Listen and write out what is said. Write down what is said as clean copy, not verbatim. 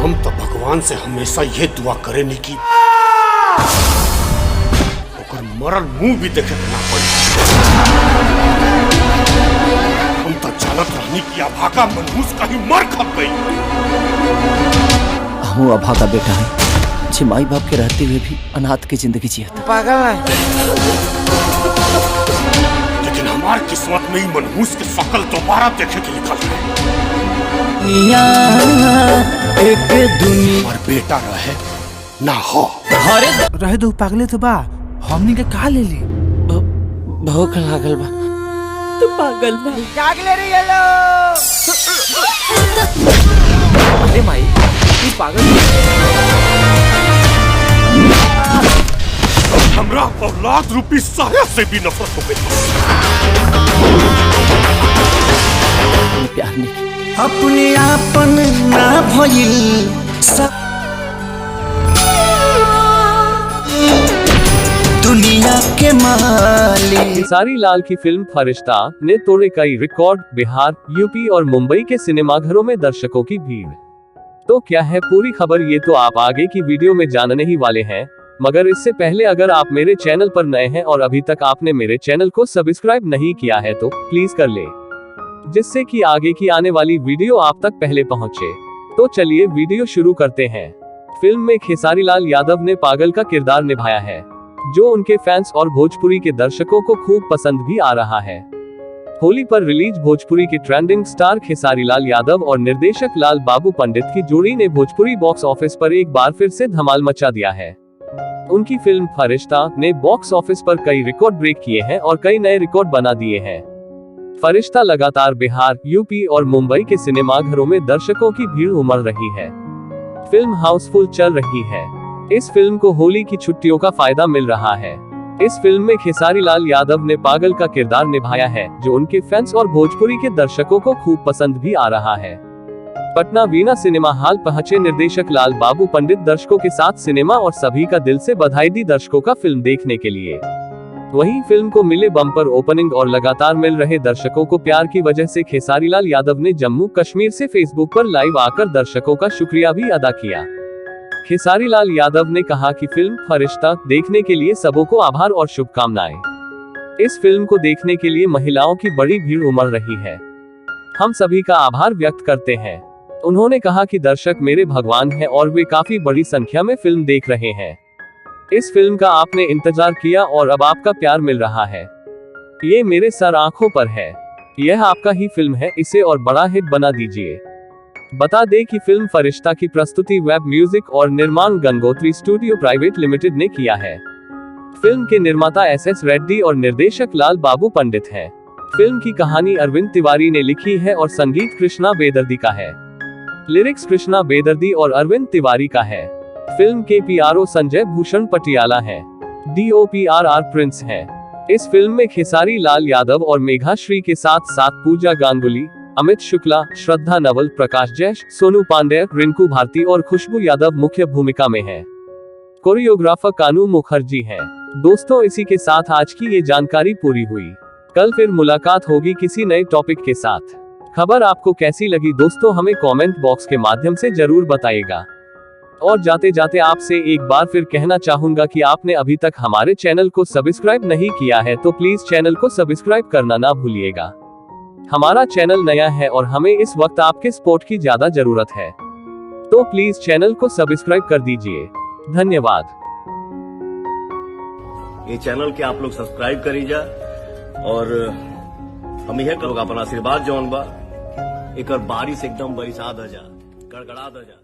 हम तो भगवान से हमेशा ये दुआ करे नहीं की ओकर मरल मुंह भी देखे ना पड़े। हम तो जानत रहनी की अभागा मनहूस कहीं मर खप गई। हम अभागा बेटा है जे माई बाप के रहते हुए भी अनाथ की जिंदगी जिया। पागल है। लेकिन हमार किस्मत में ही मनहूस के शकल दोबारा देखे के लिखल है। एक दुनिया और बेटा रहे ना हो रहे दो पागले तो बा हमनी के कहा ले ली। भूख लागल बा। तू पागल बा जाग ले रही है लो। अरे माई तू पागल हमरा औलाद रूपी साया से भी नफरत हो गई। प्यार नहीं अपने आपन ना भइल दुनिया के मालिक। खेसारी लाल की फिल्म फरिश्ता ने तोड़े कई रिकॉर्ड। बिहार, यूपी और मुंबई के सिनेमाघरों में दर्शकों की भीड़। तो क्या है पूरी खबर, ये तो आप आगे की वीडियो में जानने ही वाले हैं। मगर इससे पहले अगर आप मेरे चैनल पर नए हैं और अभी तक आपने मेरे चैनल को सब्सक्राइब नहीं किया है तो प्लीज कर ले, जिससे कि आगे की आने वाली वीडियो आप तक पहले पहुंचे। तो चलिए वीडियो शुरू करते हैं। फिल्म में खेसारी लाल यादव ने पागल का किरदार निभाया है, जो उनके फैंस और भोजपुरी के दर्शकों को खूब पसंद भी आ रहा है। होली पर रिलीज भोजपुरी के ट्रेंडिंग स्टार खेसारी लाल यादव और निर्देशक लाल बाबू पंडित की जोड़ी ने भोजपुरी बॉक्स ऑफिस पर एक बार फिर से धमाल मचा दिया है। उनकी फिल्म फरिश्ता ने बॉक्स ऑफिस पर कई रिकॉर्ड ब्रेक किए हैं और कई नए रिकॉर्ड बना दिए हैं। फरिश्ता लगातार बिहार, यूपी और मुंबई के सिनेमाघरों में दर्शकों की भीड़ उमड़ रही है। फिल्म हाउसफुल चल रही है। इस फिल्म को होली की छुट्टियों का फायदा मिल रहा है। इस फिल्म में खेसारी लाल यादव ने पागल का किरदार निभाया है, जो उनके फैंस और भोजपुरी के दर्शकों को खूब पसंद भी आ रहा है। पटना वीणा सिनेमा हॉल पहुंचे निर्देशक लाल बाबू पंडित दर्शकों के साथ सिनेमा और सभी का दिल से बधाई दी दर्शकों का फिल्म देखने के लिए। वहीं फिल्म को मिले बम्पर ओपनिंग और लगातार मिल रहे दर्शकों को प्यार की वजह से खेसारी लाल यादव ने जम्मू कश्मीर से फेसबुक पर लाइव आकर दर्शकों का शुक्रिया भी अदा किया। खेसारी लाल यादव ने कहा कि फिल्म फरिश्ता देखने के लिए सबों को आभार और शुभकामनाएं। इस फिल्म को देखने के लिए महिलाओं की बड़ी भीड़ उमड़ रही है। हम सभी का आभार व्यक्त करते हैं। उन्होंने कहा कि दर्शक मेरे भगवान हैं और वे काफी बड़ी संख्या में फिल्म देख रहे हैं। इस फिल्म का आपने इंतजार किया और अब आपका प्यार मिल रहा है। ये मेरे सर आंखों पर है। यह आपका ही फिल्म है, इसे और बड़ा हिट बना दीजिए। बता दें कि फिल्म फरिश्ता की प्रस्तुति वेब म्यूजिक और निर्माण गंगोत्री स्टूडियो प्राइवेट लिमिटेड ने किया है। फिल्म के निर्माता SS रेड्डी और निर्देशक लाल बाबू पंडित हैं। फिल्म की कहानी अरविंद तिवारी ने लिखी है और संगीत कृष्णा बेदर्दी का है। लिरिक्स कृष्णा बेदर्दी और अरविंद तिवारी का है। फिल्म के PRO संजय भूषण पटियाला हैं। DOP RR प्रिंस हैं। इस फिल्म में खेसारी लाल यादव और मेघा श्री के साथ साथ पूजा गांगुली, अमित शुक्ला, श्रद्धा नवल, प्रकाश जैश, सोनू पांडे, रिंकू भारती और खुशबू यादव मुख्य भूमिका में हैं। कोरियोग्राफर कानू मुखर्जी हैं। दोस्तों, इसी के साथ आज की ये जानकारी पूरी हुई। कल फिर मुलाकात होगी किसी नए टॉपिक के साथ। खबर आपको कैसी लगी दोस्तों, हमें कमेंट बॉक्स के माध्यम से जरूर बताइएगा। और जाते जाते आपसे एक बार फिर कहना चाहूंगा कि आपने अभी तक हमारे चैनल को सब्सक्राइब नहीं किया है तो प्लीज चैनल को सब्सक्राइब करना ना भूलिएगा। हमारा चैनल नया है और हमें इस वक्त आपके सपोर्ट की ज्यादा जरूरत है, तो प्लीज चैनल को सब्सक्राइब कर दीजिए। धन्यवाद। ये चैनल के आप लोग सब्सक्राइब करीजा और हम यह करोगे अपना आशीर्वाद जौन बा एक बारिश एकदम बरसात हो जा, गड़गड़ा हो जा।